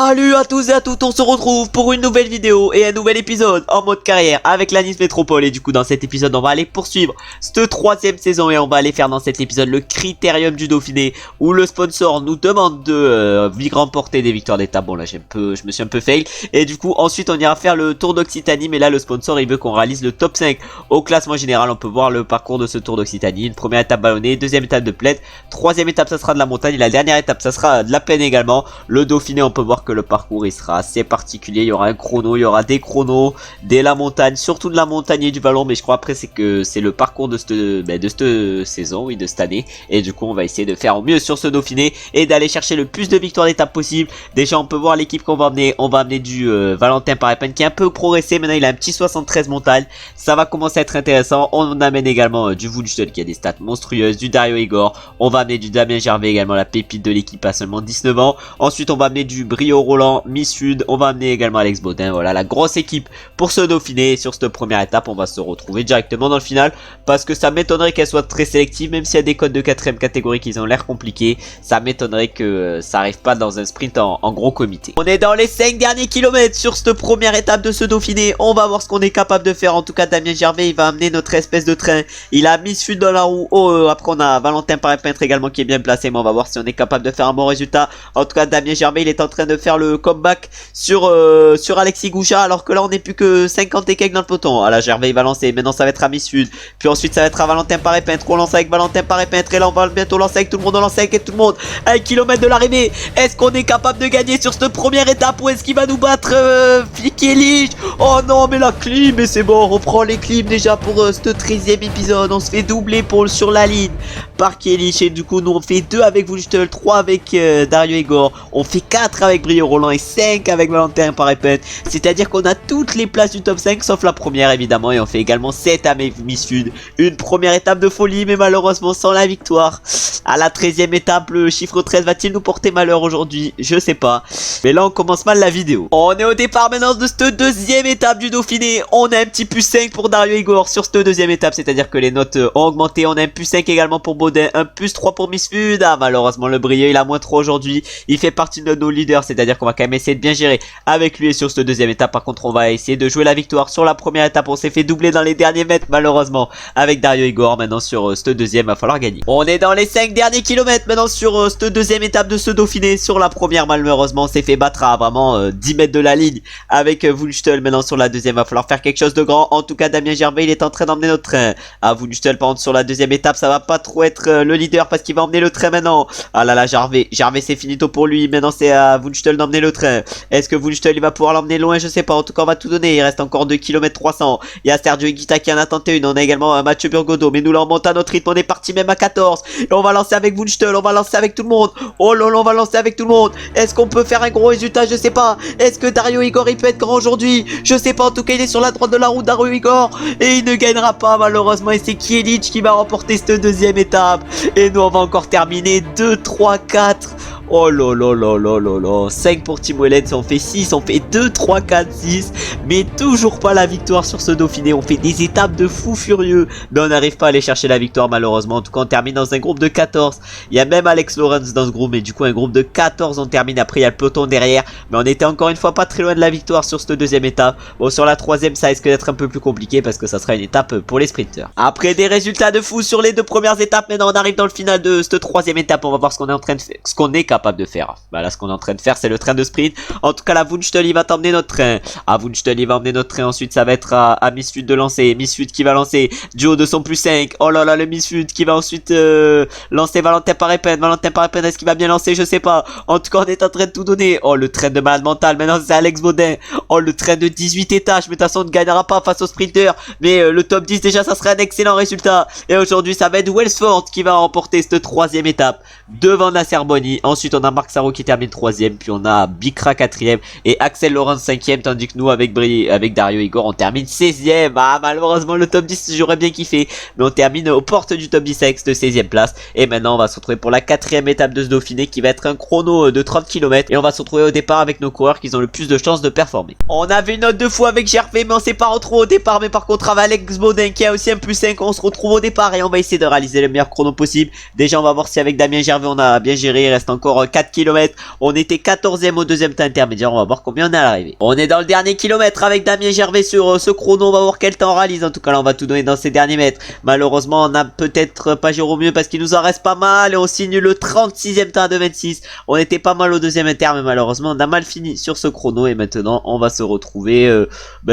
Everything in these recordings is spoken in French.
Salut à tous et à toutes, on se retrouve pour une nouvelle vidéo et un nouvel épisode en mode carrière avec la Nice Métropole. Et du coup dans cet épisode on va aller poursuivre cette troisième saison et on va aller faire dans cet épisode le critérium du Dauphiné, où le sponsor nous demande de remporter des victoires d'étape. Bon là je me suis un peu fail. Et du coup ensuite on ira faire le Tour d'Occitanie, mais là le sponsor il veut qu'on réalise le top 5 au classement général. On peut voir le parcours de ce Tour d'Occitanie: une première étape ballonnée, deuxième étape de plaine, troisième étape ça sera de la montagne et la dernière étape ça sera de la plaine également. Le Dauphiné, on peut voir que le parcours il sera assez particulier, il y aura un chrono, il y aura des chronos, dès la montagne, surtout de la montagne et du vallon, mais je crois après c'est le parcours de cette saison, oui, de cette année. Et du coup on va essayer de faire au mieux sur ce Dauphiné et d'aller chercher le plus de victoires d'étape possible. Déjà on peut voir l'équipe qu'on va amener, on va amener du Valentin Parepin qui est un peu progressé, maintenant il a un petit 73 montagne, ça va commencer à être intéressant. On amène également du Wunschtel qui a des stats monstrueuses, du Dario Igor, on va amener du Damien Gervais également, la pépite de l'équipe à seulement 19 ans. Ensuite on va amener du Brio Roland, Miss Sud, on va amener également Alex Baudin. Voilà la grosse équipe pour ce Dauphiné. Sur cette première étape on va se retrouver directement dans le final, parce que ça m'étonnerait qu'elle soit très sélective, même s'il y a des codes de 4ème catégorie qui ont l'air compliqués. Ça m'étonnerait que ça arrive pas dans un sprint en gros comité. On est dans les 5 derniers kilomètres sur cette première étape de ce Dauphiné. On va voir ce qu'on est capable de faire. En tout cas Damien Gervais il va amener notre espèce de train, il a Miss Sud dans la roue. Après on a Valentin Parepin également qui est bien placé, mais on va voir si on est capable de faire un bon résultat. En tout cas Damien Gervais il est en train de faire le comeback sur Alexis Goucha, alors que là on n'est plus que 50 et quelques dans le peloton. Ah là Gervais il va lancer, maintenant ça va être à Miss Sud, puis ensuite ça va être à Valentin Parepin. On lance avec Valentin Parepin et là on va bientôt lancer avec tout le monde. On lance avec tout le monde à 1 km de l'arrivée. Est-ce qu'on est capable de gagner sur cette première étape, ou est-ce qu'il va nous battre Fikelic? Oh non, mais la clim, mais c'est bon, on reprend les clims déjà pour ce 13e épisode. On se fait doubler sur la ligne par Kielich, et du coup nous on fait 2 avec Wunschtel, 3 avec Dario Igor, on fait 4 avec Brio Roland et 5 avec Valentin Parepin. C'est à dire qu'on a toutes les places du top 5 sauf la première évidemment, et on fait également 7 avec Miss Sud. Une première étape de folie, mais malheureusement sans la victoire. À la 13e étape, le chiffre 13 va-t-il nous porter malheur aujourd'hui? Je sais pas, mais là on commence mal la vidéo. On est au départ maintenant de cette deuxième étape du Dauphiné. On a un petit plus 5 pour Dario Igor sur cette deuxième étape, c'est à dire que les notes ont augmenté. On a un plus 5 également pour Baudin, un plus 3 pour Miss Sud. Ah malheureusement le Brieux il a moins 3 aujourd'hui, il fait partie de nos leaders, c'est à dire qu'on va quand même essayer de bien gérer avec lui. Et sur cette deuxième étape par contre on va essayer de jouer la victoire. Sur la première étape on s'est fait doubler dans les derniers mètres malheureusement avec Dario Igor. Maintenant sur cette deuxième il va falloir gagner. On est dans les 5 derniers kilomètres maintenant sur cette deuxième étape de ce Dauphiné. Sur la première malheureusement on s'est fait battre à vraiment 10 mètres de la ligne avec Wunschtel. Maintenant sur la deuxième il va falloir faire quelque chose de grand. En tout cas Damien Gervais il est en train d'emmener notre train. À Wunschtel par contre sur la deuxième étape ça va pas trop être le leader, parce qu'il va emmener le train maintenant. Ah là là Gervais c'est finito pour lui. Maintenant c'est à Wunschtel d'emmener le train. Est-ce que Wunschtel il va pouvoir l'emmener loin? Je sais pas, en tout cas on va tout donner. Il reste encore 2 km 300. Il y a Sergio Higuita qui en a tenté une. On a également Mathieu Burgodeau, mais nous là on monte à notre rythme. On est parti même à 14 et on va lancer avec Wunschtel, on va lancer avec tout le monde. Oh là là on va lancer avec tout le monde. Est-ce qu'on peut faire un gros résultat? Je sais pas. Est-ce que Dario Igor il peut être grand aujourd'hui? Je sais pas, en tout cas il est sur la droite de la route Dario Igor et il ne gagnera pas malheureusement, et c'est Kielich qui va remporter cette deuxième étape. Et nous on va encore terminer 2, 3, 4. Oh là là là là là là. 5 pour Tim Wellens, on fait 6, on fait 2, 3, 4, 6. Mais toujours pas la victoire sur ce Dauphiné. On fait des étapes de fou furieux, mais on n'arrive pas à aller chercher la victoire malheureusement. En tout cas on termine dans un groupe de 14. Il y a même Alex Lawrence dans ce groupe, mais du coup un groupe de 14 on termine. Après il y a le peloton derrière, mais on était encore une fois pas très loin de la victoire sur cette deuxième étape. Bon sur la troisième ça risque d'être un peu plus compliqué, parce que ça sera une étape pour les sprinters. Après des résultats de fou sur les 2 premières étapes, maintenant on arrive dans le final de cette troisième étape. On va voir ce qu'on est en train de faire, ce qu'on est capable de faire. Voilà, ce qu'on est en train de faire c'est le train de sprint. En tout cas la Wunschtel il va t'emmener notre train. Wunschtel il va emmener notre train. Ensuite ça va être à Miss Sud de lancer. Miss Sud qui va lancer du haut de son plus 5. Oh là là le Miss Sud qui va ensuite lancer Valentin Parepin. Valentin Parepin, est-ce qu'il va bien lancer? Je sais pas. En tout cas on est en train de tout donner. Oh le train de malade mental, maintenant c'est Alex Baudin. Oh le train de 18 étages, mais de toute façon on ne gagnera pas face au sprinter, mais le top 10 déjà ça serait un excellent résultat. Et aujourd'hui ça va être Welsford qui va remporter cette troisième étape devant Nasser Bonny. Ensuite on a Marc Sarro qui termine 3ème, puis on a Bikra 4ème et Axel Laurent 5ème, tandis que nous avec Dario Igor on termine 16ème. Ah malheureusement le top 10 j'aurais bien kiffé, mais on termine aux portes du top 10 avec cette 16ème place. Et maintenant on va se retrouver pour la 4ème étape de ce Dauphiné, qui va être un chrono de 30 km, et on va se retrouver au départ avec nos coureurs qui ont le plus de chances de performer. On avait une note de fou avec Gervais, mais on s'est pas retrouvé au départ. Mais par contre avec Alex Baudin qui a aussi un plus 5, on se retrouve au départ et on va essayer de réaliser le meilleur chrono possible. Déjà on va voir si avec Damien Gervais on a bien géré. Il reste encore encore 4 km. On était 14e au deuxième temps intermédiaire. On va voir combien on est à l'arrivée. On est dans le dernier kilomètre avec Damien Gervais sur ce chrono. On va voir quel temps on réalise. En tout cas là on va tout donner dans ces derniers mètres. Malheureusement on n'a peut-être pas Jérôme mieux parce qu'il nous en reste pas mal. Et on signe le 36e temps à 2,26. On était pas mal au deuxième inter mais malheureusement on a mal fini sur ce chrono. Et maintenant on va se retrouver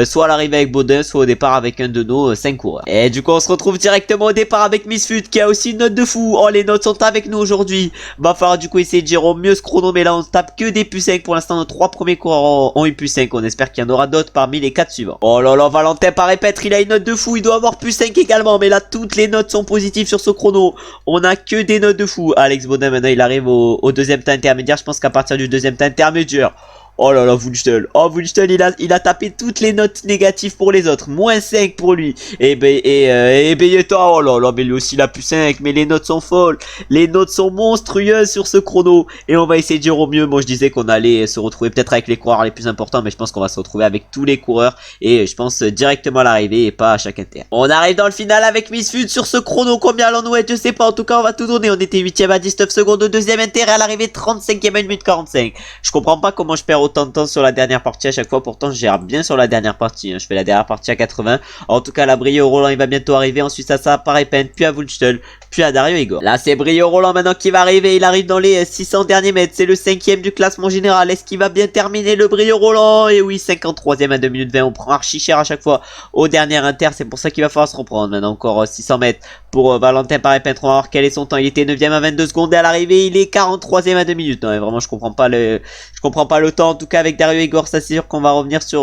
soit à l'arrivée avec Baudin, soit au départ avec un de nos 5 coureurs. Et du coup on se retrouve directement au départ avec Misfut qui a aussi une note de fou. Oh les notes sont avec nous aujourd'hui. Va falloir du coup essayer de gérer au mieux ce chrono. Mais là on tape que des +5. Pour l'instant nos 3 premiers coureurs ont eu +5. On espère qu'il y en aura d'autres parmi les 4 suivants. Oh là là, Valentin par répète, il a une note de fou. Il doit avoir +5 également. Mais là toutes les notes sont positives sur ce chrono. On a que des notes de fou. Alex Baudin maintenant il arrive au deuxième temps intermédiaire. Je pense qu'à partir du deuxième temps intermédiaire. Oh là là, Wunschtel. Oh, Wunschtel, il a tapé toutes les notes négatives pour les autres. -5 pour lui. Et Beyeta, oh là là, mais lui aussi il a +5. Mais les notes sont folles. Les notes sont monstrueuses sur ce chrono. Et on va essayer de dire au mieux. Moi, je disais qu'on allait se retrouver peut-être avec les coureurs les plus importants. Mais je pense qu'on va se retrouver avec tous les coureurs. Et je pense directement à l'arrivée et pas à chaque inter. On arrive dans le final avec Misfut sur ce chrono. Combien allons-nous être? Je sais pas. En tout cas, on va tout donner. On était 8ème à 19 secondes au deuxième inter. Et à l'arrivée, 35ème à 1 minute 45. Je comprends pas comment je perds autant de temps sur la dernière partie à chaque fois. Pourtant je gère bien sur la dernière partie, hein. Je fais la dernière partie à 80. En tout cas la Brio Roland il va bientôt arriver. Ensuite ça apparaît Pen, puis à Wunschtel, puis à Dario Igor. Là c'est Brio Roland maintenant qui va arriver. Il arrive dans les 600 derniers mètres. C'est le 5ème du classement général. Est-ce qu'il va bien terminer le Brio Roland? Et oui, 53ème à 2 minutes 20. On prend archi cher à chaque fois au dernier inter. C'est pour ça qu'il va falloir se reprendre. Maintenant encore 600 mètres pour Valentin Paré-Peintre. On va voir quel est son temps. Il était 9ème à 22 secondes et à l'arrivée il est 43ème à 2 minutes. Non mais vraiment je comprends pas le temps. En tout cas avec Dario Igor, ça c'est sûr qu'on va revenir sur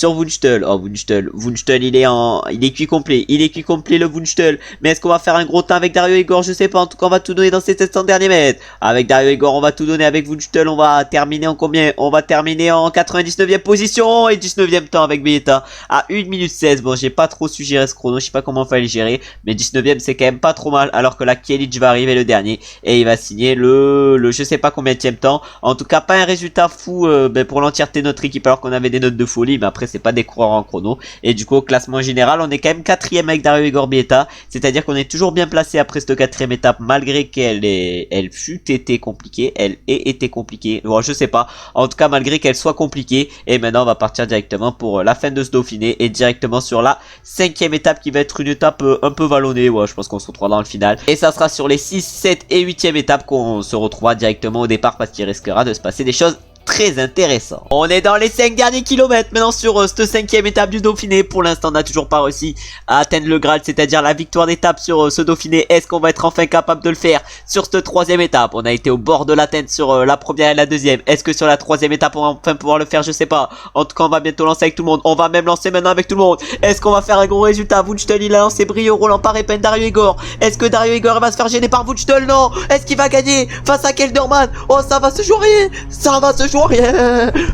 Wunschtel. Oh Wunschtel il est cuit complet. Il est cuit complet le Wunschtel. Mais est-ce qu'on va faire un gros temps avec Dario Igor? Je sais pas. En tout cas on va tout donner dans ces 700 derniers mètres. Avec Dario Igor on va tout donner. Avec Wunschtel on va terminer en combien? On va terminer en 99ème position. Et 19ème temps avec Beyeta à 1 minute 16. Bon j'ai pas trop su gérer ce chrono. Je sais pas comment il fallait gérer. Mais 19ème c'est quand même pas trop mal. Alors que la Kielic va arriver le dernier. Et il va signer le je sais pas combienième temps. En tout cas pas un résultat fou pour l'entièreté de notre équipe alors qu'on avait des notes de folie. Mais après c'est pas des coureurs en chrono. Et du coup au classement général on est quand même 4ème avec Dario Igor Beyeta. C'est à dire qu'on est toujours bien placé après cette 4ème étape. Malgré qu'elle fut été compliquée. Elle ait été compliquée. Bon je sais pas. En tout cas malgré qu'elle soit compliquée. Et maintenant on va partir directement pour la fin de ce Dauphiné. Et directement sur la 5ème étape qui va être une étape un peu vallonnée. Ouais je pense qu'on se retrouvera dans le final. Et ça sera sur les 6, 7 et 8ème étape qu'on se retrouvera directement au départ. Parce qu'il risquera de se passer des choses très intéressant. On est dans les 5 derniers kilomètres maintenant sur cette 5ème étape du Dauphiné. Pour l'instant on n'a toujours pas réussi à atteindre le Graal, c'est-à-dire la victoire d'étape sur ce Dauphiné. Est-ce qu'on va être enfin capable de le faire sur cette 3ème étape? On a été au bord de l'atteinte sur la première et la deuxième. Est-ce que sur la 3ème étape on va enfin pouvoir le faire? Je sais pas. En tout cas on va bientôt lancer avec tout le monde. On va même lancer maintenant avec tout le monde. Est-ce qu'on va faire un gros résultat? Wunschtel il a lancé Brio, Roland Paré-Pen, Dario Igor. Est-ce que Dario Igor va se faire gêner par Wunschtel? Non. Est-ce qu'il va gagner face à Kelderman? Oh ça va se jouer. Ça va se jouer.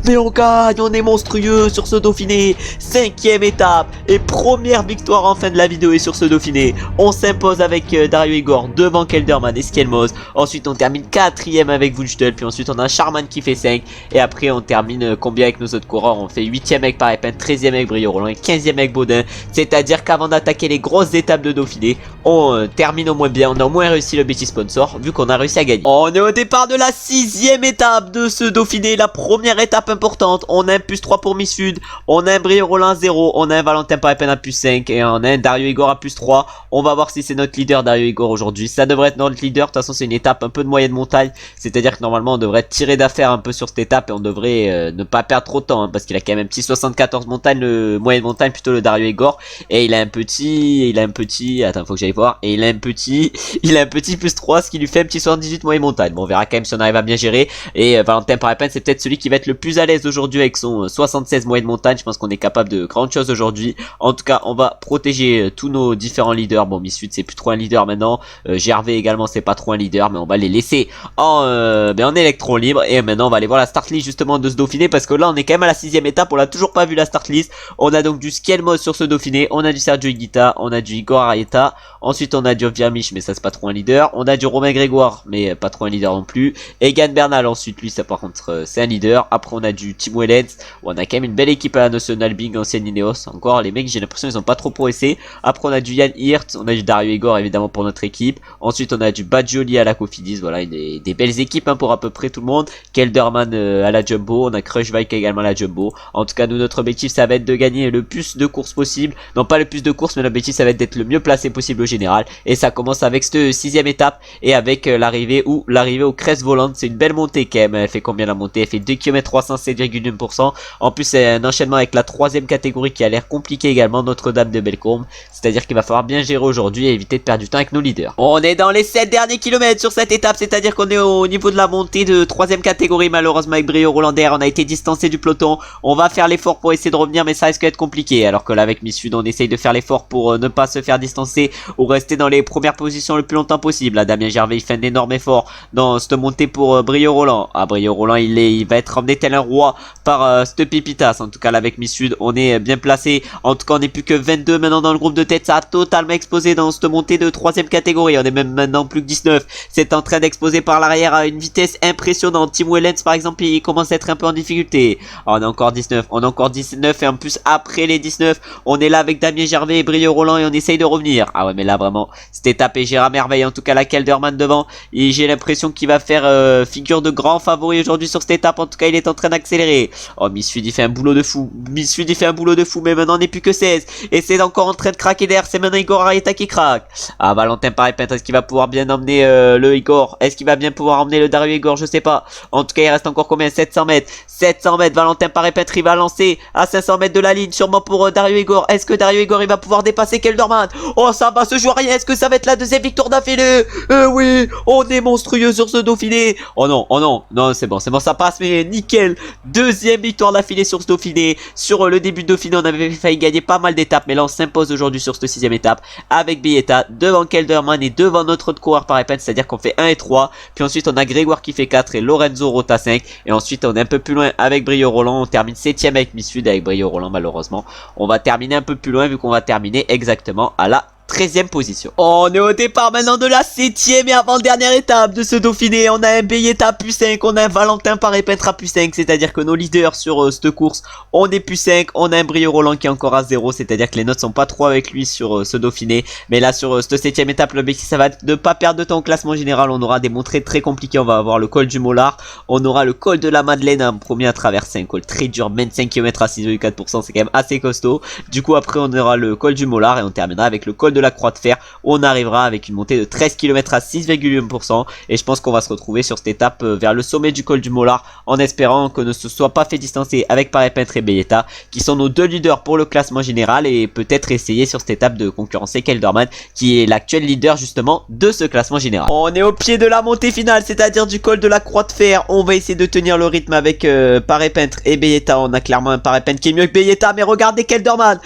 Mais on gagne, on est monstrueux sur ce Dauphiné. 5ème étape et première victoire en fin de la vidéo. Et sur ce Dauphiné on s'impose avec Dario Igor devant Kelderman et Skelmos. Ensuite on termine 4ème avec Wunschtel. Puis ensuite on a Charman qui fait 5. Et après on termine combien avec nos autres coureurs? On fait 8ème avec Paré-Pen, 13ème avec Brio Roland et 15ème avec Baudin. C'est à dire qu'avant d'attaquer les grosses étapes de Dauphiné on termine au moins bien. On a au moins réussi le petit sponsor vu qu'on a réussi à gagner. On est au départ de la 6ème étape de ce Dauphiné. La première étape importante. On a un +3 pour Misfut. On a un Brio Roland 0. On a un Valentin Paré-Pen à +5. Et on a un Dario Igor à +3. On va voir si c'est notre leader Dario Igor aujourd'hui. Ça devrait être notre leader. De toute façon c'est une étape un peu de moyenne montagne. C'est à dire que normalement on devrait tirer d'affaire un peu sur cette étape. Et on devrait ne pas perdre trop de temps. Hein, parce qu'il a quand même un petit 74 montagne. Le moyenne montagne plutôt le Dario Igor. Et il a un petit. Attends faut que j'aille voir. Et il a un petit +3. Ce qui lui fait un petit 78 moyenne montagne. Bon on verra quand même si on arrive à bien gérer. Et Valentin Paré-Pen c'est peut-être celui qui va être le plus à l'aise aujourd'hui avec son 76 moyenne montagne. Je pense qu'on est capable de grandes choses aujourd'hui. En tout cas on va protéger tous nos différents leaders. Bon Misfut c'est plus trop un leader maintenant. Gervais également c'est pas trop un leader. Mais on va les laisser en électron libre. Et maintenant on va aller voir la start list justement de ce Dauphiné. Parce que là on est quand même à la 6ème étape. On l'a toujours pas vu la start list. On a donc du Skelmos sur ce Dauphiné. On a du Sergio Higuita. On a du Igor Arieta. Ensuite on a du Virmich mais ça c'est pas trop un leader. On a du Romain Grégoire mais pas trop un leader non plus. Egan Bernal ensuite lui ça par contre c'est un leader. Après on a du Team Wellens, on a quand même une belle équipe à la National Bing, ancienne Ineos. Encore les mecs, j'ai l'impression ils ont pas trop progressé. Après on a du Yann Hirt, on a du Dario Igor évidemment pour notre équipe. Ensuite on a du Badjoli à la Cofidis, voilà des belles équipes hein, pour à peu près tout le monde. Kelderman à la Jumbo, on a Crushbike également à la Jumbo. En tout cas nous notre objectif ça va être de gagner le plus de courses possible. Non pas le plus de courses mais l'objectif ça va être d'être le mieux placé possible au général. Et ça commence avec cette 6ème étape et avec l'arrivée au Crest Volante. C'est une belle montée quand même. Elle fait combien la montée? Elle fait 2 km 307,1%. En plus c'est un enchaînement avec la 3ème catégorie qui a l'air compliquée également, Notre-Dame de Bellecombe. C'est-à-dire qu'il va falloir bien gérer aujourd'hui et éviter de perdre du temps avec nos leaders. On est dans les 7 derniers kilomètres sur cette étape, c'est-à-dire qu'on est au niveau de la montée de 3ème catégorie. Malheureusement avec Brio Rollander on a été distancé du peloton. On va faire l'effort pour essayer de revenir mais ça risque d'être compliqué. Alors que là avec Miss Sud on essaye de faire l'effort pour ne pas se faire distancer ou rester dans les premières positions le plus longtemps possible. Là Damien Gervais il fait un énorme effort dans cette montée pour Brio Rolland. Ah Brio Rolland il va être emmené tel un roi par cette Pépitas. En tout cas là avec Miss Sud on est bien placé. En tout cas on n'est plus que 22 maintenant dans le groupe de tête. Ça a totalement explosé dans cette montée de 3ème catégorie. On est même maintenant plus que 19. C'est en train d'exploser par l'arrière à une vitesse impressionnante. Team Wellens par exemple il commence à être un peu en difficulté. Ah, on est encore 19. On est encore 19 et en plus après les 19 on est là avec Damien Gervais et Brio Rolland et on essaye de revenir. Ah ouais mais là vraiment cette étape est gérée à merveille. En tout cas la Kelderman devant et j'ai l'impression qu'il va faire figure de grand favori aujourd'hui sur cette étape. En tout cas il est en train d'accélérer. Oh Miss Sud il fait un boulot de fou. Miss Sud il fait un boulot de fou mais maintenant on n'est plus que 16 et c'est encore en train de craquer d'air. C'est maintenant Igor Arieta qui craque. Ah Valentin Paré-Peintre est-ce qu'il va pouvoir bien emmener le Igor? Est-ce qu'il va bien pouvoir emmener le Dario Igor? Je sais pas. En tout cas il reste encore combien? 700 mètres. 700 mètres. Valentin Paré-Peintre il va lancer à 500 mètres de la ligne sûrement pour Dario Igor. Est-ce que Dario Igor il va pouvoir dépasser Kelderman? Oh ça va se jouer à rien. Est-ce que ça va être la 2ème victoire d'affilée? Oui, on est monstrueux sur ce Dauphiné. Oh non, non c'est bon ça passe mais nickel. 2ème victoire d'affilée sur ce Dauphiné. Sur le début de Dauphiné on avait failli gagner pas mal d'étapes mais là on s'impose aujourd'hui sur cette 6ème étape avec Bieta devant Kelderman et devant notre autre coureur par épingle, c'est-à-dire qu'on fait 1 et 3. Puis ensuite on a Grégoire qui fait 4 et Lorenzo Rota 5 et ensuite on est un peu plus loin avec Brio Rolland. On termine 7ème avec Miss Sud avec Brio Rolland. Malheureusement on va terminer un peu plus loin vu qu'on va terminer exactement à la 13ème position. On est au départ maintenant de la 7ème et avant-dernière étape de ce Dauphiné. On a un Bieta plus 5, on a un Valentin Paré-Peintre à plus 5, c'est-à-dire que nos leaders sur cette course, on est plus 5, on a un Brio Rolland qui est encore à 0, c'est-à-dire que les notes sont pas trop avec lui sur ce Dauphiné. Mais là sur cette 7ème étape, l'objectif ça va être de pas perdre de temps au classement général. On aura des montrées très compliquées, on va avoir le col du Mollard, on aura le col de la Madeleine en premier à traverser, un col très dur, 25 km à 6,4%, c'est quand même assez costaud. Du coup après on aura le col du Mollard et on terminera avec le col de la Croix de Fer. On arrivera avec une montée de 13 km à 6,1% et je pense qu'on va se retrouver sur cette étape vers le sommet du col du Mollard en espérant que ne se soit pas fait distancer avec Paré-Peintre et Bieta qui sont nos deux leaders pour le classement général et peut-être essayer sur cette étape de concurrencer Kelderman qui est l'actuel leader justement de ce classement général. On est au pied de la montée finale, c'est-à-dire du col de la Croix de Fer. On va essayer de tenir le rythme avec Paré-Peintre et Bieta. On a clairement un Paré-Peintre qui est mieux que Bieta mais regardez Kelderman,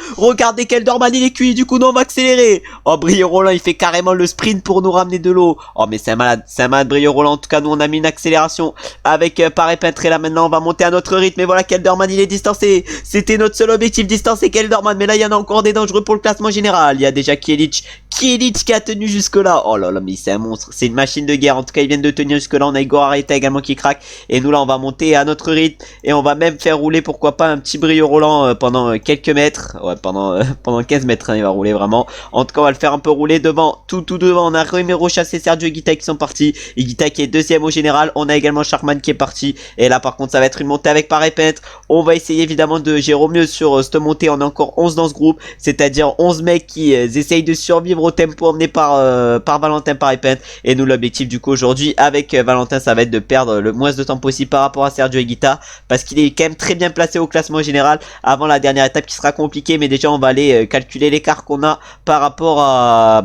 il est cuit, du coup non on va accélérer. Oh Brio Rolland il fait carrément le sprint pour nous ramener de l'eau. Oh mais c'est un malade Brio Rolland. En tout cas nous on a mis une accélération avec Paré-Peintre et là maintenant on va monter à notre rythme. Et voilà Kelderman il est distancé. C'était notre seul objectif, distancer Kelderman. Mais là il y en a encore des dangereux pour le classement général. Il y a déjà Kielic qui a tenu jusque là. Oh là là mais c'est un monstre, c'est une machine de guerre. En tout cas ils viennent de tenir jusque là. On a Igor Arieta également qui craque. Et nous là on va monter à notre rythme et on va même faire rouler pourquoi pas un petit Brio Rolland pendant quelques mètres. Ouais pendant 15 mètres hein, il va rouler vraiment. En tout cas on va le faire un peu rouler devant, tout devant. On a Romero Chassé, Sergio Higuita qui sont partis. Higuita qui est 2ème au général. On a également Sharman qui est parti. Et là par contre ça va être une montée avec Paré-Peintre. On va essayer évidemment de gérer au mieux sur cette montée. On est encore 11 dans ce groupe, c'est-à-dire 11 mecs qui essayent de survivre au tempo emmené par Valentin Paré-Peintre. Et nous l'objectif du coup aujourd'hui avec Valentin ça va être de perdre le moins de temps possible par rapport à Sergio Higuita parce qu'il est quand même très bien placé au classement général avant la dernière étape qui sera compliquée. Mais déjà on va aller calculer l'écart qu'on a par rapport à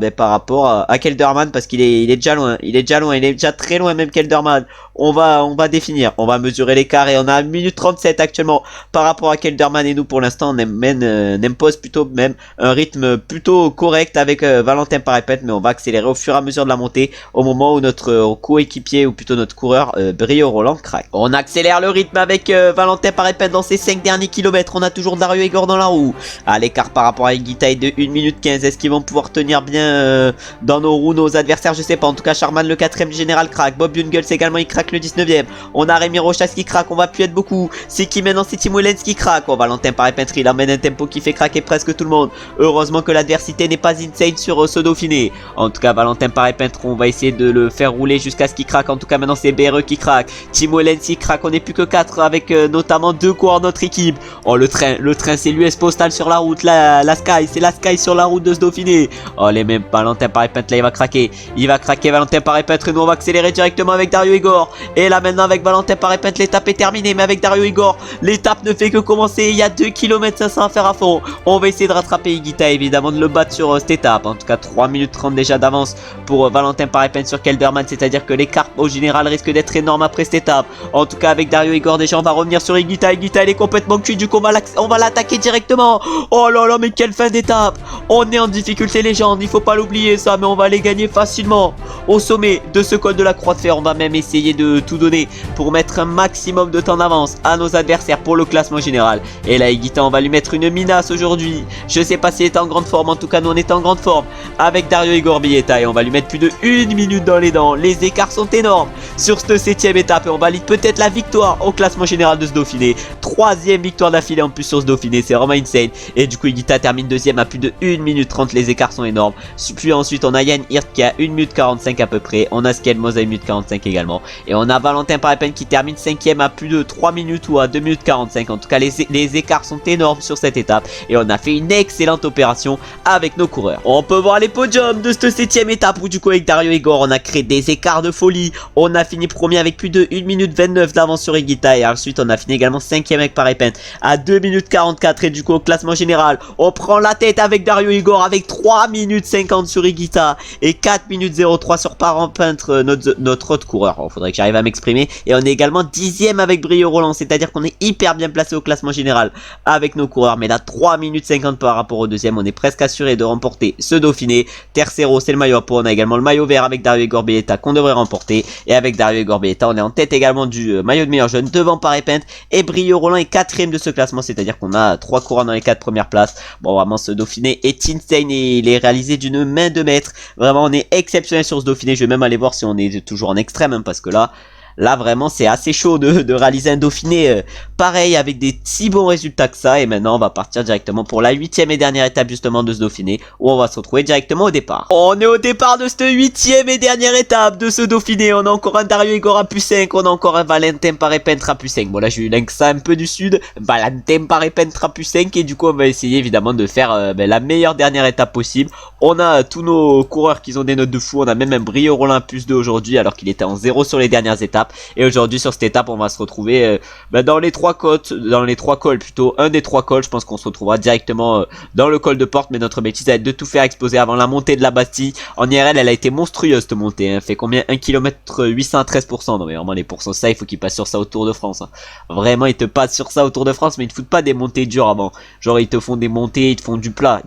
Kelderman parce qu'il est déjà loin, il est déjà très loin même Kelderman. On va définir, on va mesurer l'écart et on a 1 minute 37 actuellement par rapport à Kelderman et nous pour l'instant on impose plutôt même un rythme plutôt correct avec Valentin Paré-Peintre, mais on va accélérer au fur et à mesure de la montée au moment où notre coéquipier ou plutôt notre coureur Brio Rolland craque. On accélère le rythme avec Valentin Paré-Peintre dans ses 5 derniers kilomètres. On a toujours Dario Igor dans la roue. À l'écart par rapport à Higuita est de 1 minute 15. Est-ce qu'ils vont pouvoir tenir bien dans nos roues nos adversaires? Je sais pas. En tout cas Sharman le 4ème général craque. Bob Jungels également il craque craque le 19ème. On a Rémi Rochas qui craque, on va plus être beaucoup. C'est qui maintenant? C'est Timo Lenz qui craque. Oh, Valentin Paré-Peintre, il emmène un tempo qui fait craquer presque tout le monde. Heureusement que l'adversité n'est pas insane sur ce Dauphiné. En tout cas, Valentin Paré-Peintre, on va essayer de le faire rouler jusqu'à ce qu'il craque. En tout cas, maintenant c'est BRE qui craque. Timo Lenz il craque, on n'est plus que 4 avec notamment 2 coureurs de notre équipe. Oh, le train c'est l'US Postal sur la route. La Sky, c'est la Sky sur la route de ce Dauphiné. Oh, les mêmes. Valentin Paré-Peintre, là il va craquer. Il va craquer Valentin Paré-Peintre et nous on va accélérer directement avec Dario Igor. Et là maintenant avec Valentin Paré-Peintre, l'étape est terminée. Mais avec Dario Igor, l'étape ne fait que commencer. Il y a 2 km 500 à faire à fond. On va essayer de rattraper Higuita, évidemment de le battre sur cette étape. En tout cas 3 minutes 30 déjà d'avance pour Valentin Paré-Peintre sur Kelderman. C'est-à-dire que l'écart au général risque d'être énorme après cette étape. En tout cas avec Dario Igor déjà on va revenir sur Higuita. Higuita il est complètement cuit, du coup on va l'attaquer directement. Oh là là, mais quelle fin d'étape. On est en difficulté légende, il faut pas l'oublier ça, mais on va les gagner facilement. Au sommet de ce col de la Croix de Fer, on va même essayer de tout donner pour mettre un maximum de temps d'avance à nos adversaires pour le classement général. Et là Higuita, on va lui mettre une minace aujourd'hui. Je sais pas s'il est en grande forme, en tout cas nous on est en grande forme avec Dario Igor Bieta et on va lui mettre plus de 1 minute dans les dents. Les écarts sont énormes sur cette 7ème étape et on valide peut-être la victoire au classement général de ce Dauphiné. 3ème victoire d'affilée en plus sur ce Dauphiné, c'est vraiment insane. Et du coup Higuita termine 2ème à plus de 1 minute 30, les écarts sont énormes. Puis ensuite on a Yann Hirt qui a 1 minute 45 à peu près, on a Skelmoz à 1 minute 45 également. Et on a Valentin Paré-Peintre qui termine 5ème à plus de 3 minutes ou à 2 minutes 45. En tout cas les écarts sont énormes sur cette étape et on a fait une excellente opération avec nos coureurs. On peut voir les podiums de cette 7ème étape où du coup avec Dario Igor on a créé des écarts de folie. On a fini premier avec plus de 1 minute 29 d'avance sur Higuita et ensuite on a fini également 5ème avec Paré-Peintre à 2 minutes 44 et du coup au classement général on prend la tête avec Dario Igor avec 3 minutes 50 sur Higuita et 4 minutes 03 sur Paré-Peintre, notre autre coureur. Il faudrait que j'arrive à m'exprimer. Et on est également 10ème avec Brio Roland, c'est à dire qu'on est hyper bien placé au classement général avec nos coureurs, mais là 3 minutes 50 par rapport au deuxième. On est presque assuré de remporter ce Dauphiné. Tercero c'est le maillot à peau, on a également le maillot vert avec Dario Igor Bieta qu'on devrait remporter, et avec Dario Igor Bieta on est en tête également du maillot de meilleur jeune devant Paré-Peintre, et Brio Roland est 4ème de ce classement, c'est à dire qu'on a 3 coureurs dans les 4 premières places. Bon, vraiment ce Dauphiné est insane et il est réalisé d'une main de maître. Vraiment on est exceptionnel sur ce Dauphiné. Je vais même aller voir si on est toujours en extrême hein, parce que là vraiment c'est assez chaud de réaliser un Dauphiné pareil avec des si bons résultats que ça. Et maintenant on va partir directement pour la 8ème et dernière étape justement de ce Dauphiné où on va se retrouver directement au départ. On est au départ de cette 8ème et dernière étape de ce Dauphiné. On a encore un Dario Igor à plus 5, on a encore un Valentin Paré-Peintre à plus 5. Bon là je link ça un peu du sud, Valentin Paré-Peintre à plus 5 et du coup on va essayer évidemment de faire la meilleure dernière étape possible. On a tous nos coureurs qui ont des notes de fou, on a même un Brio Roland à plus 2 aujourd'hui alors qu'il était en 0 sur les dernières étapes. Et aujourd'hui sur cette étape on va se retrouver dans les 3 côtes, dans les 3 cols plutôt, un des 3 cols. Je pense qu'on se retrouvera directement dans le col de Porte, mais notre bêtise va être de tout faire exploser avant la montée de la Bastille. En IRL elle a été monstrueuse cette montée, hein. Fait combien? 1 km 813%. Non mais vraiment les pourcents ça il faut qu'ils passent sur ça au Tour de France hein. Vraiment ils te passent sur ça au Tour de France, mais ils te foutent pas des montées dures avant. Genre ils te font des montées, ils te font du plat,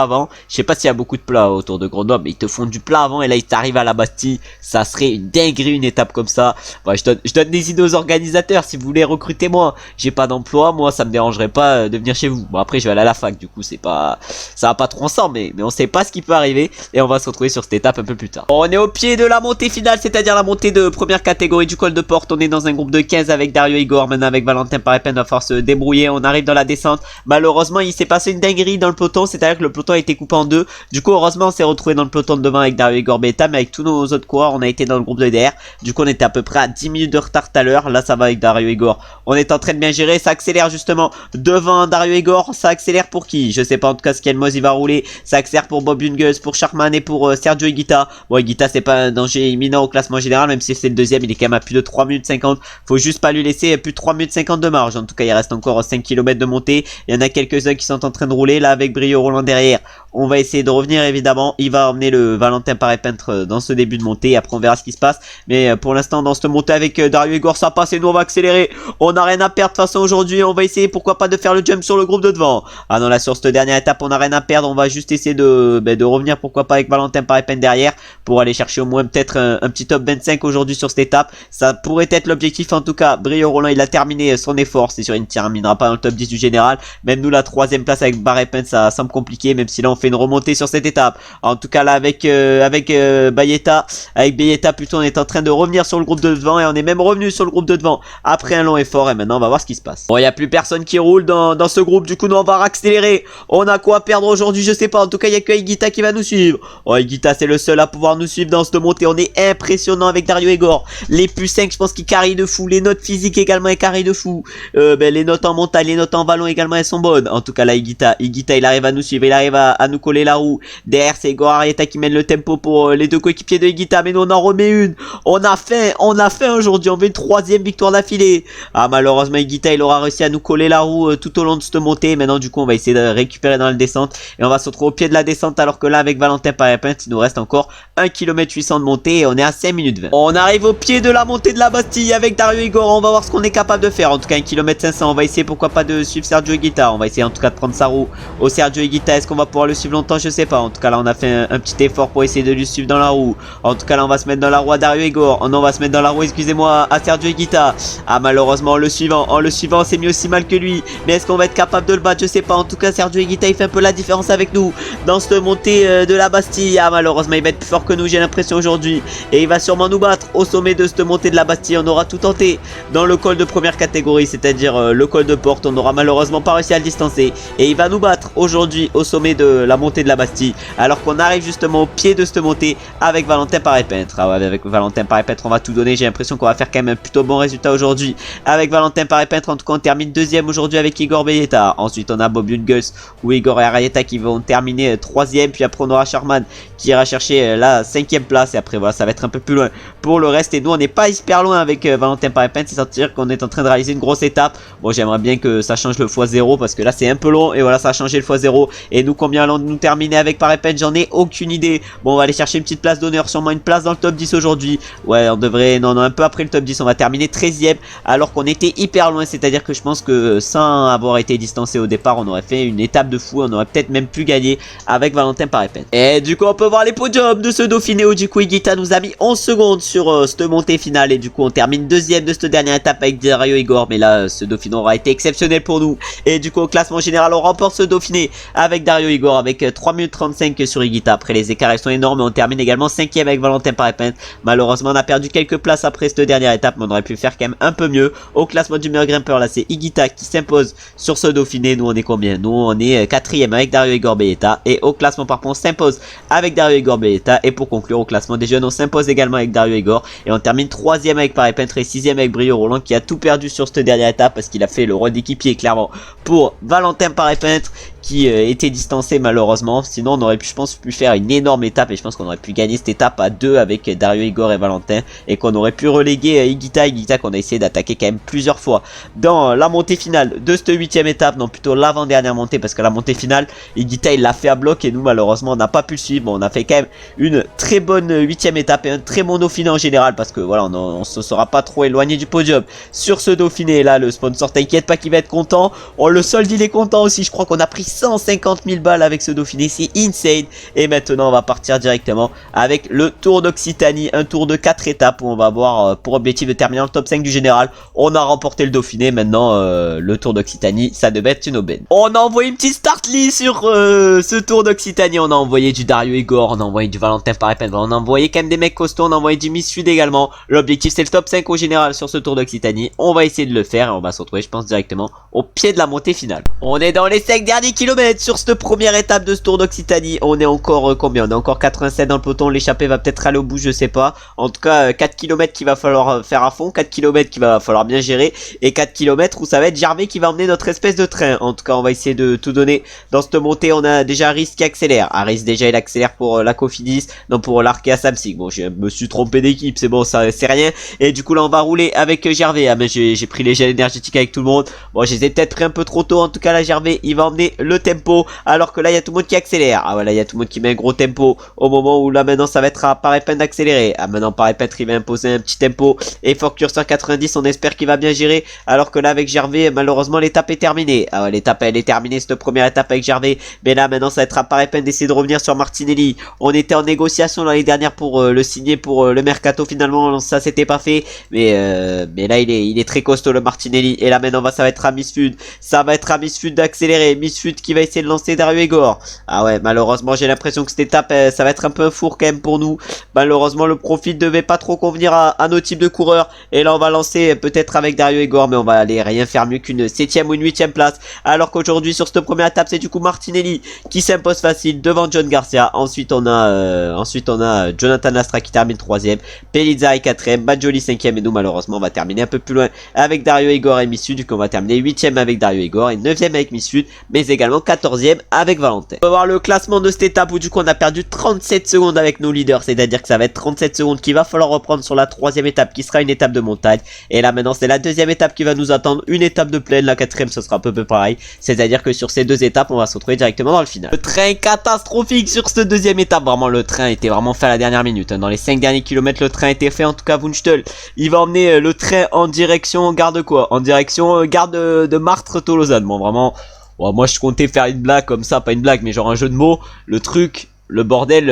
avant. Je sais pas s'il y a beaucoup de plats autour de Grenoble, mais ils te font du plat avant et là ils t'arrivent à la Bastille. Ça serait une dinguerie une étape comme ça. Ouais, je donne des idées aux organisateurs. Si vous voulez recruter moi, j'ai pas d'emploi, moi ça me dérangerait pas de venir chez vous. Bon après je vais aller à la fac, du coup c'est pas, ça va pas trop ensemble, mais on sait pas ce qui peut arriver et on va se retrouver sur cette étape un peu plus tard. On est au pied de la montée finale, c'est-à-dire la montée de première catégorie du col de Porte. On est dans un groupe de 15 avec Dario Igor, maintenant avec Valentin Paré-Peintre, va falloir se débrouiller. On arrive dans la descente. Malheureusement il s'est passé une dinguerie dans le peloton, c'est-à-dire que le peloton a été coupé en deux. Du coup heureusement on s'est retrouvé dans le peloton de devant avec Dario Igor Bieta, mais avec tous nos autres coureurs on a été dans le groupe de DR. Du coup on était à peu près à 10 minutes de retard tout à l'heure. Là ça va avec Dario Igor, on est en train de bien gérer, ça accélère justement devant Dario Igor. Ça accélère pour qui? Je sais pas, en tout cas Skelmoz il va rouler. Ça accélère pour Bob Jungels, pour Sharman et pour Sergio Higuita. Bon Higuita c'est pas un danger imminent au classement général, même si c'est le deuxième, il est quand même à plus de 3 minutes 50. Faut juste pas lui laisser plus de 3 minutes 50 de marge. En tout cas il reste encore 5 km de montée. Il y en a quelques-uns qui sont en train de rouler là avec Brio Roland derrière. On va essayer de revenir évidemment. Il va emmener le Valentin Paré-Peintre dans ce début de montée. Après on verra ce qui se passe. Mais pour l'instant dans cette montée avec Dario Igor ça passe et nous on va accélérer. On n'a rien à perdre de toute façon aujourd'hui. On va essayer pourquoi pas de faire le jump sur le groupe de devant. Ah non, là sur cette dernière étape on n'a rien à perdre. On va juste essayer de revenir pourquoi pas avec Valentin Parepin derrière pour aller chercher au moins peut-être un petit top 25 aujourd'hui sur cette étape. Ça pourrait être l'objectif en tout cas. Brio Roland il a terminé son effort. C'est sûr il ne terminera pas dans le top 10 du général. Même nous la troisième place avec Parepin ça semble compliqué. Même si là on fait une remontée sur cette étape. En tout cas là avec Bayeta. Avec Bayeta plutôt on est en train de revenir sur le groupe de devant. Et on est même revenu sur le groupe de devant après un long effort. Et maintenant on va voir ce qui se passe. Bon il n'y a plus personne qui roule dans ce groupe. Du coup nous on va accélérer. On a quoi perdre aujourd'hui je sais pas. En tout cas il n'y a que Higuita qui va nous suivre. Oh Higuita c'est le seul à pouvoir nous suivre dans cette montée. On est impressionnant avec Dario Igor. Les plus 5 je pense qu'ils carrient de fou. Les notes physiques également ils carrient de fou. Les notes en montagne, les notes en vallon également elles sont bonnes. En tout cas là Higuita il arrive à nous suivre. Il arrive à nous coller la roue. Derrière c'est Igor Arieta qui mène le tempo pour les deux coéquipiers de Higuita. Mais nous on en remet une. On a faim aujourd'hui. On veut une troisième victoire d'affilée. Ah malheureusement Higuita il aura réussi à nous coller la roue tout au long de cette montée. Maintenant du coup on va essayer de récupérer dans la descente. Et on va se retrouver au pied de la descente. Alors que là avec Valentin Parepin il nous reste encore 1 km 800 de montée. Et on est à 5 minutes 20. On arrive au pied de la montée de la Bastille avec Dario Igor. On va voir ce qu'on est capable de faire. En tout cas 1 km 500. On va essayer pourquoi pas de suivre Sergio Higuita. On va essayer en tout cas de prendre sa roue au Sergio Higuita. Est-ce qu'on va pouvoir le suivre longtemps? Je sais pas. En tout cas là on a fait un petit effort pour essayer de lui suivre dans la roue. En tout cas là on va se mettre dans la roue à Dario Igor. Oh non on va se mettre dans la roue excusez-moi à Sergio Higuita. Ah malheureusement en le suivant c'est mieux aussi mal que lui. Mais est-ce qu'on va être capable de le battre? Je sais pas. En tout cas Sergio Higuita il fait un peu la différence avec nous dans cette montée de la Bastille. Ah malheureusement il va être plus fort que nous j'ai l'impression aujourd'hui. Et il va sûrement nous battre au sommet de cette montée de la Bastille. On aura tout tenté dans le col de première catégorie, c'est-à-dire le col de porte. On n'aura malheureusement pas réussi à le distancer. Et il va nous battre aujourd'hui au sommet de la montée de la Bastille. Alors qu'on arrive justement au pied de cette montée avec Valentin Parepin. Ah ouais, avec Valentin Parepin on va tout donner. J'ai l'impression qu'on va faire quand même un plutôt bon résultat aujourd'hui avec Valentin Parepin. En tout cas on termine deuxième aujourd'hui avec Igor Bayeta. Ensuite on a Bob Jungels ou Igor Arieta qui vont terminer troisième. Puis après on aura Sharman qui ira chercher la 5e place. Et après voilà ça va être un peu plus loin pour le reste. Et nous on n'est pas hyper loin avec Valentin Parepin. C'est-à-dire qu'on est en train de réaliser une grosse étape. Bon j'aimerais bien que ça change le x0 parce que là c'est un peu long. Et voilà ça a changé le x0. Et nous combien allons nous terminer avec Parepin? J'en ai aucune idée. Bon on va aller chercher une petite place d'honneur. Sûrement une place dans le top 10 aujourd'hui. Ouais on devrait... Non un peu après le top 10 on va terminer 13e. Alors qu'on était hyper loin. C'est-à-dire que je pense que sans avoir été distancé au départ on aurait fait une étape de fou. On aurait peut-être même pu gagner avec Valentin Parepin. Et du coup on peut voir les podiums de ce Dauphiné où du coup Higuita nous a mis 11 secondes sur cette montée finale. Et du coup on termine deuxième de cette dernière étape avec Dario Igor. Mais là ce Dauphiné aura été exceptionnel pour nous. Et du coup au classement général on remporte ce Dauphiné avec Dario Igor avec 3 minutes 35 sur Higuita. Après les écarts sont énormes. Et on termine également 5e avec Valentin Parepin. Malheureusement on a perdu quelques places après cette dernière étape. Mais on aurait pu faire quand même un peu mieux. Au classement du meilleur grimpeur là c'est Higuita qui s'impose sur ce Dauphiné. Nous on est combien? Nous on est 4e avec Dario Igor Bayeta. Et au classement par contre on s'impose avec Dario Igor Bayeta. Et pour conclure au classement des jeunes on s'impose également avec Dario Igor. Et on termine 3e avec Parepin et 6e avec Brio Roland qui a tout perdu sur cette dernière étape parce qu'il a fait le rôle d'équipier clairement pour Valentin Parepin qui était distancé malheureusement. Sinon on aurait pu je pense pu faire une énorme étape et je pense qu'on aurait pu gagner cette étape à 2 avec Dario Igor et Valentin et qu'on aurait pu reléguer Higuita qu'on a essayé d'attaquer quand même plusieurs fois dans la montée finale de cette 8e étape, non plutôt l'avant-dernière montée parce que la montée finale Higuita il l'a fait à bloc et nous malheureusement on n'a pas pu le suivre. Bon, on a fait quand même une très bonne 8e étape et un très bon Dauphiné en général parce que voilà on se sera pas trop éloigné du podium sur ce Dauphiné. Et là le sponsor t'inquiète pas qu'il va être content. Oh le solde il est content aussi. Je crois qu'on a pris 150 000 balles avec ce Dauphiné, c'est insane. Et maintenant on va partir directement avec le Tour d'Occitanie, un tour de 4 étapes où on va avoir pour objectif de terminer dans le top 5 du général. On a remporté le Dauphiné, maintenant le Tour d'Occitanie ça devait être une aubaine. On a envoyé une petite start list sur ce Tour d'Occitanie. On a envoyé du Dario Igor, on a envoyé du Valentin Parepin, on a envoyé quand même des mecs costauds, on a envoyé du Miss Sud également. L'objectif c'est le top 5 au général sur ce Tour d'Occitanie. On va essayer de le faire et on va se retrouver je pense directement au pied de la montée finale. On est dans les 5 derniers kilomètres sur cette première étape de ce Tour d'Occitanie. On est encore combien? On est encore 87 dans le peloton. L'échappée va peut-être aller au bout, je sais pas. En tout cas 4 km qu'il va falloir faire à fond, 4 km qu'il va falloir bien gérer et 4 km où ça va être Gervais qui va emmener notre espèce de train. En tout cas on va essayer de tout donner dans cette montée. On a déjà Aris qui accélère. Aris déjà il accélère pour la Cofidis, non pour l'Arkea Samsic. Bon je me suis trompé d'équipe, c'est bon ça c'est rien. Et du coup là on va rouler avec Gervais. Ah mais j'ai pris les gels énergétiques avec tout le monde. Bon je les ai peut-être pris un peu trop tôt. En tout cas là Gervais il va emmener le tempo alors que là il y a tout le monde qui accélère. Ah voilà il y a tout le monde qui met un gros tempo au moment où là maintenant ça va être à Parepin d'accélérer. Ah maintenant Parepin il va imposer un petit tempo et Fort Curseur 90 on espère qu'il va bien gérer accélérer. Alors que là avec Gervais, malheureusement l'étape est terminée. Ah ouais, l'étape elle est terminée, cette première étape avec Gervais. Mais là maintenant ça va être à Paris peine d'essayer de revenir sur Martinelli. On était en négociation l'année dernière pour le signer pour le mercato, finalement ça s'était pas fait. Mais là il est très costaud le Martinelli. Et là maintenant ça va être à Misfud. Ça va être à Misfud d'accélérer. Misfud qui va essayer de lancer Dario Igor. Ah ouais, malheureusement j'ai l'impression que cette étape ça va être un peu un four quand même pour nous. Malheureusement le profil devait pas trop convenir à nos types de coureurs. Et là on va lancer peut-être avec Dario Igor, mais on va aller rien faire mieux qu'une 7ème ou une 8ème place. Alors qu'aujourd'hui sur cette première étape c'est du coup Martinelli qui s'impose facile devant John Garcia. Ensuite on a Jonathan Lastra qui termine 3ème, Pelizza est 4ème, Badjoli 5ème, et nous malheureusement on va terminer un peu plus loin avec Dario Igor et Misfud. Du coup on va terminer 8ème avec Dario Igor et 9ème avec Misfud, mais également 14ème avec Valentin. On va voir le classement de cette étape où du coup on a perdu 37 secondes avec nos leaders, c'est-à-dire que ça va être 37 secondes qu'il va falloir reprendre sur la 3ème étape qui sera une étape de montagne. Et là maintenant c'est la 2ème étape qui va nous attendre, une étape de plaine, la 4ème ce sera à peu près pareil, c'est-à-dire que sur ces deux étapes on va se retrouver directement dans le final. Le train catastrophique sur cette 2ème étape, vraiment le train était vraiment fait à la dernière minute. Dans les 5 derniers kilomètres le train était fait, en tout cas Wunstel il va emmener le train en direction gare de quoi, en direction gare de Martres-Tolosane. Bon vraiment, bon, moi je comptais faire une blague comme ça, pas une blague mais genre un jeu de mots, le truc... Le bordel,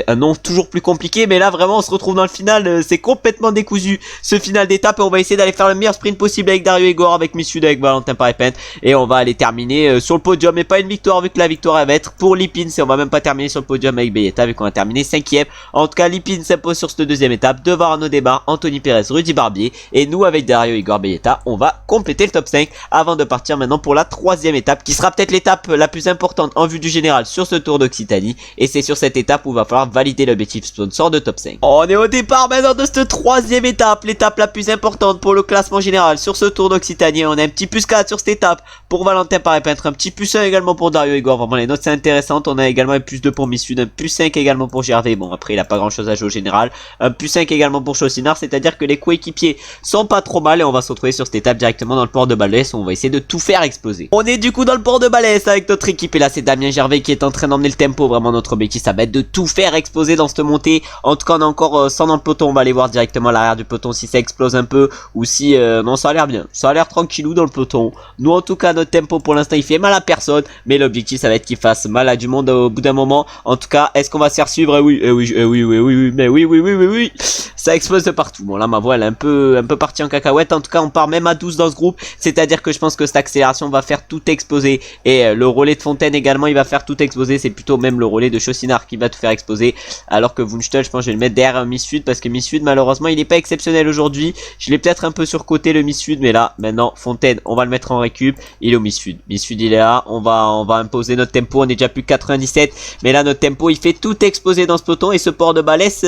un nom toujours plus compliqué, mais là vraiment on se retrouve dans le final, c'est complètement décousu ce final d'étape, et on va essayer d'aller faire le meilleur sprint possible avec Dario Igor, avec Misfud, avec Valentin Parepente, et on va aller terminer sur le podium, et pas une victoire vu que la victoire elle va être pour Lipins, et on va même pas terminer sur le podium avec Belletta vu qu'on a terminé 5ème. En tout cas Lipins s'impose sur cette 2ème étape devant Arnaud Desbar, Anthony Perez, Rudy Barbier, et nous avec Dario Igor, Belletta on va compléter le top 5 avant de partir maintenant pour la 3ème étape qui sera peut-être l'étape la plus importante en vue du général sur ce Tour d'Occitanie, et c'est sur cette étape où il va falloir valider l'objectif sponsor de top 5. On est au départ maintenant de cette 3ème étape, l'étape la plus importante pour le classement général sur ce Tour d'Occitanie. On a un petit plus 4 sur cette étape pour Valentin Parepente, un petit plus 1 également pour Dario Igor, vraiment les notes c'est intéressantes. On a également un plus 2 pour Misfud, un plus 5 également pour Gervais, bon après il a pas grand chose à jouer au général, un plus 5 également pour Chaucinard, c'est à dire que les coéquipiers sont pas trop mal, et on va se retrouver sur cette étape directement dans le port de Balès où on va essayer de tout faire exploser. On est du coup dans le port de Balès avec notre équipe, et là c'est Damien Gervais qui est en train d'emmener le tempo. Vraiment notre objectif ça va être de tout faire exploser dans cette montée. En tout cas on a encore 100 dans le peloton, on va aller voir directement à l'arrière du peloton si ça explose un peu ou si non, ça a l'air bien, ça a l'air tranquillou dans le peloton. Nous en tout cas notre tempo pour l'instant il fait mal à personne, mais l'objectif ça va être qu'il fasse mal à du monde au bout d'un moment. En tout cas est-ce qu'on va se faire suivre? Oui, ça explose de partout. Bon là ma voix elle est un peu partie en cacahuète. En tout cas on part même à 12 dans ce groupe, c'est à dire que je pense que cette accélération va faire tout exploser, et le relais de Fontaine également il va faire tout exploser. C'est plutôt même le relais de Chaucinard qui va tout faire exploser, alors que Wunstel je pense que je vais le mettre derrière Misfud, parce que Misfud malheureusement il est pas exceptionnel aujourd'hui. Je l'ai peut-être un peu surcoté le Misfud, mais là maintenant Fontaine on va le mettre en récup. Il est au Misfud il est là, on va imposer notre tempo. On est déjà plus que 97, mais là notre tempo il fait tout exploser dans ce peloton, et ce port de Balès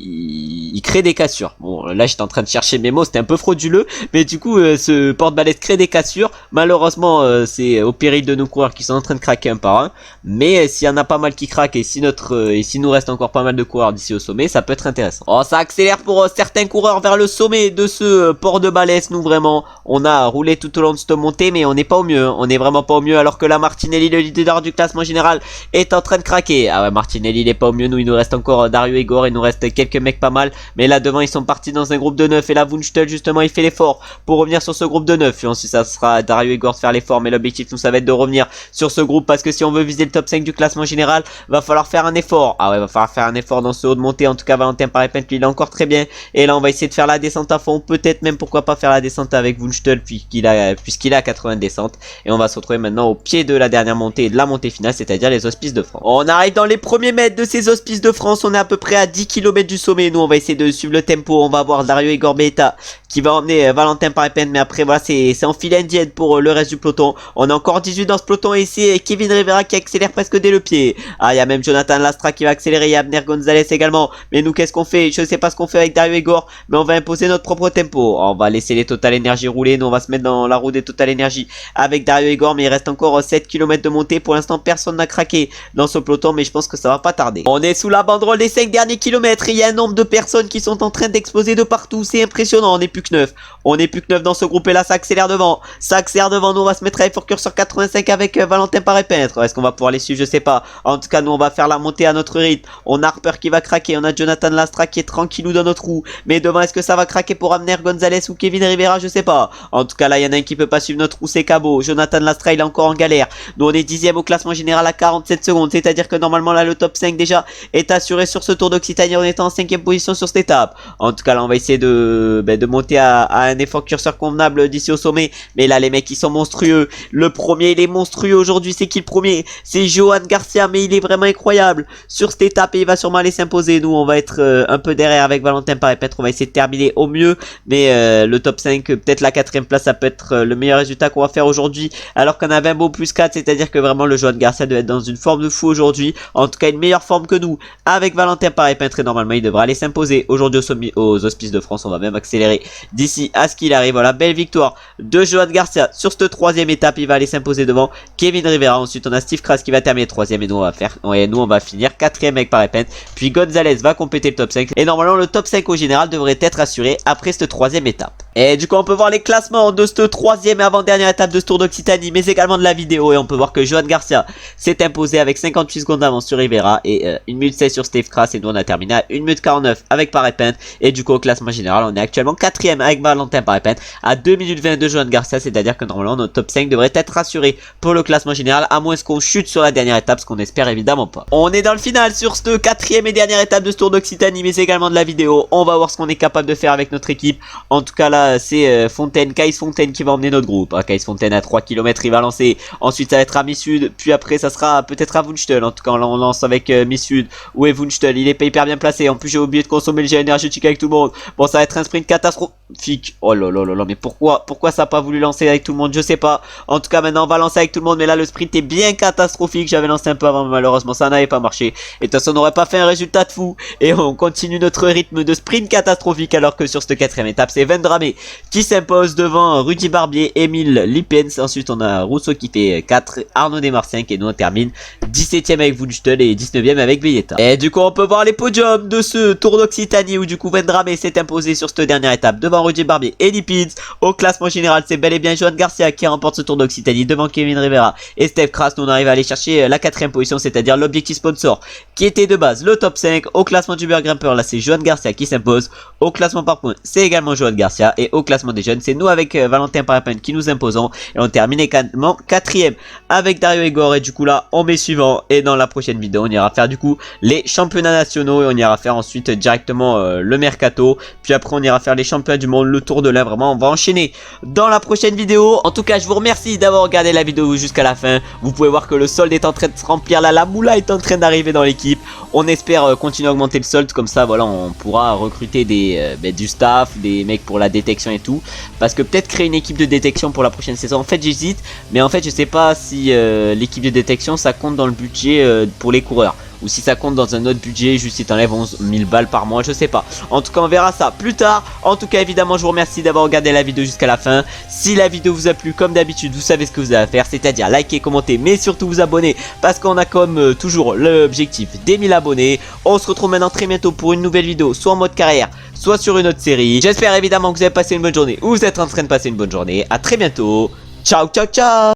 il crée des cassures. Bon là j'étais en train de chercher mes mots, c'était un peu frauduleux, mais du coup ce port de Balès crée des cassures. Malheureusement c'est au péril de nos coureurs qui sont en train de craquer un par un, mais s'il y en a pas mal qui craquent, et si nous reste encore pas mal de coureurs d'ici au sommet, ça peut être intéressant. Oh ça accélère pour certains coureurs vers le sommet de ce port de Balès. Nous vraiment on a roulé tout au long de cette montée, mais on n'est pas au mieux, on n'est vraiment pas au mieux, alors que là Martinelli le leader du classement général est en train de craquer. Ah ouais Martinelli il est pas au mieux, nous il nous reste encore Dario Igor, il nous reste quelques mecs pas mal, mais là devant ils sont partis dans un groupe de 9, et là Wunstel justement il fait l'effort pour revenir sur ce groupe de 9, et ensuite ça sera Dario Igor de faire l'effort, mais l'objectif nous ça va être de revenir sur ce groupe, parce que si on veut viser le top 5 du classement général va falloir faire un effort. Ah ouais va falloir faire un effort dans ce haut de montée. En tout cas Valentin Parepente lui il est encore très bien, et là on va essayer de faire la descente à fond, peut-être même pourquoi pas faire la descente avec Wunstel puisqu'il a 80 descentes, et on va se retrouver maintenant au pied de la dernière montée et de la montée finale, c'est-à-dire les Hospices de France. On arrive dans les premiers mètres de ces Hospices de France, on est à peu près à 10 km du sommet. Nous on va essayer de suivre le tempo, on va voir Dario Igor Belletta qui va emmener Valentin Parepente, mais après voilà c'est en file indienne pour le reste du peloton. On a encore 18 dans ce peloton, et c'est Kevin Rivera qui accélère presque dès le pied. Ah il y a même Jonathan Lastra qui va accélérer, il y a Abner Gonzalez également, mais nous qu'est-ce qu'on fait? Je sais pas ce qu'on fait avec Dario Igor, mais on va imposer notre propre tempo. On va laisser les Total Energy rouler, nous on va se mettre dans la roue des Total Energy avec Dario Igor, mais il reste encore 7 km de montée. Pour l'instant personne n'a craqué dans ce peloton, mais je pense que ça va pas tarder. On est sous la banderole des 5 derniers kilomètres, et il y a un nombre de personnes qui sont en train d'exploser de partout. C'est impressionnant. On n'est plus que 9. On n'est plus que 9 dans ce groupe et là ça accélère devant. Ça accélère devant. Nous on va se mettre à Fort Cursor 85 avec Valentin Paré-Peintre. Est-ce qu'on va pouvoir les suivre? Je sais pas. En tout cas nous on va faire la montée à notre rythme. On a Harper qui va craquer. On a Jonathan Lastra qui est tranquillou dans notre roue. Mais devant est-ce que ça va craquer pour Amner Gonzalez ou Kevin Rivera? Je sais pas. En tout cas là il y en a un qui peut pas suivre notre roue, c'est Cabot. Jonathan Lastra il est encore en galère. Nous on est 10ème au classement général à 47 secondes. C'est à dire que normalement là le top 5 déjà est assuré sur ce Tour d'Occitanie en étant en 5ème position sur cette étape. En tout cas là on va essayer de monter à un effort curseur convenable d'ici au sommet. Mais là les mecs ils sont monstrueux. Le premier il est monstrueux aujourd'hui. C'est qui le premier? C'est Johan Garcia, mais il est vraiment incroyable sur cette étape et il va sûrement aller s'imposer. Nous on va être un peu derrière avec Valentin Paré-Peintre. On va essayer de terminer au mieux. Mais le top 5, peut-être la 4ème place, ça peut être le meilleur résultat qu'on va faire aujourd'hui. Alors qu'on a 20 beaux plus 4, c'est-à-dire que vraiment le Johan Garcia doit être dans une forme de fou aujourd'hui. En tout cas une meilleure forme que nous avec Valentin Paré-Peintre et normalement il devra aller s'imposer aujourd'hui aux Hospices de France. On va même accélérer d'ici à ce qu'il arrive. Voilà, belle victoire de Johan Garcia sur cette 3ème étape. Il va aller s'imposer devant Kevin Rivera. Ensuite on a Steve Kras qui va terminer 3ème et nous on va finir 4ème avec Paré-Peintre. Puis Gonzalez va compléter le top 5 et normalement le top 5 au général devrait être assuré après cette 3ème étape. Et du coup on peut voir les classements de cette 3ème et avant-dernière étape de ce Tour d'Occitanie, mais également de la vidéo. Et on peut voir que Johan Garcia s'est imposé avec 58 secondes d'avance sur Rivera et 1 minute 16 sur Steve Kras. Et nous on a terminé à 1 minute 49 avec Paré-Peintre. Et du coup au classement général on est actuellement 4ème avec Valentin Paré-Peintre à 2 minutes 22 Johan Garcia. C'est à dire que normalement notre top 5 devrait être assuré pour le classement général, à moins qu'on chute sur la dernière étape, ce qu'on espère évidemment pas. On est dans le final sur cette 4ème et dernière étape de ce Tour d'Occitanie, mais également de la vidéo. On va voir ce qu'on est capable de faire avec notre équipe. En tout cas là c'est Kais Fontaine qui va emmener notre groupe. Kais Fontaine à 3 km il va lancer. Ensuite ça va être à Mi-Sud. Puis après ça sera peut-être à Wunschtel. En tout cas on lance avec Mi-Sud. Où est Wunschtel? Il est pas hyper bien placé. En plus j'ai oublié de consommer le gel énergétique avec tout le monde. Bon ça va être un sprint catastrophique. Oh là là là là. Mais pourquoi ça a pas voulu lancer avec tout le monde? Je sais pas. En tout cas maintenant on va lancer avec tout le monde. Mais là le sprint est bien catastrophique. J'avais lancé un peu avant mais malheureusement ça n'avait pas marché. Et de toute façon on n'aurait pas fait un résultat de fou. Et on continue notre rythme de sprint catastrophique. Alors que sur cette 4ème étape c'est Vendramé qui s'impose devant Rudy Barbier, Emile Lippens. Ensuite on a Rousseau qui fait 4, Arnaud Desmar 5 et nous on termine 17ème avec Wunschtel et 19ème avec Villetta. Et du coup on peut voir les podiums de ce Tour d'Occitanie où du coup Vendramé s'est imposé sur cette dernière étape devant Rudy Barbier et Lippens. Au classement général c'est bel et bien Johan Garcia qui remporte ce Tour d'Occitanie devant Kevin Rivera et Steve Kras. Nous on arrive à aller chercher la 4ème position, c'est-à-dire l'objectif sponsor qui était de base le top 5. Au classement du meilleur grimpeur là c'est Johan Garcia qui s'impose. Au classement par points c'est également Johan Garcia et au classement des jeunes c'est nous avec Valentin Paré-Peintre qui nous imposons et on termine également 4ème avec Dario Igor. Et du coup là on met suivant et dans la prochaine vidéo on ira faire du coup les championnats nationaux et on ira faire ensuite directement le mercato, puis après on ira faire les championnats du monde, le tour de l'Ain. Vraiment on va enchaîner dans la prochaine vidéo. En tout cas je vous remercie d'avoir regardé la vidéo jusqu'à la fin. Vous pouvez voir que le solde est en train de se remplir là, la moula est en train d'arriver dans l'équipe. On espère continuer à augmenter le solde, comme ça voilà on pourra recruter du staff, des mecs pour la détection et tout, parce que peut-être créer une équipe de détection pour la prochaine saison. En fait j'hésite, mais en fait je sais pas si l'équipe de détection ça compte dans le budget pour les coureurs, ou si ça compte dans un autre budget, juste si t'enlèves 11 000 balles par mois, je sais pas. En tout cas on verra ça plus tard. En tout cas évidemment je vous remercie d'avoir regardé la vidéo jusqu'à la fin. Si la vidéo vous a plu, comme d'habitude vous savez ce que vous avez à faire, c'est-à-dire liker, commenter, mais surtout vous abonner, parce qu'on a comme toujours l'objectif des 1000 abonnés. On se retrouve maintenant très bientôt pour une nouvelle vidéo, soit en mode carrière, soit sur une autre série. J'espère évidemment que vous avez passé une bonne journée, ou vous êtes en train de passer une bonne journée. A très bientôt, ciao ciao ciao.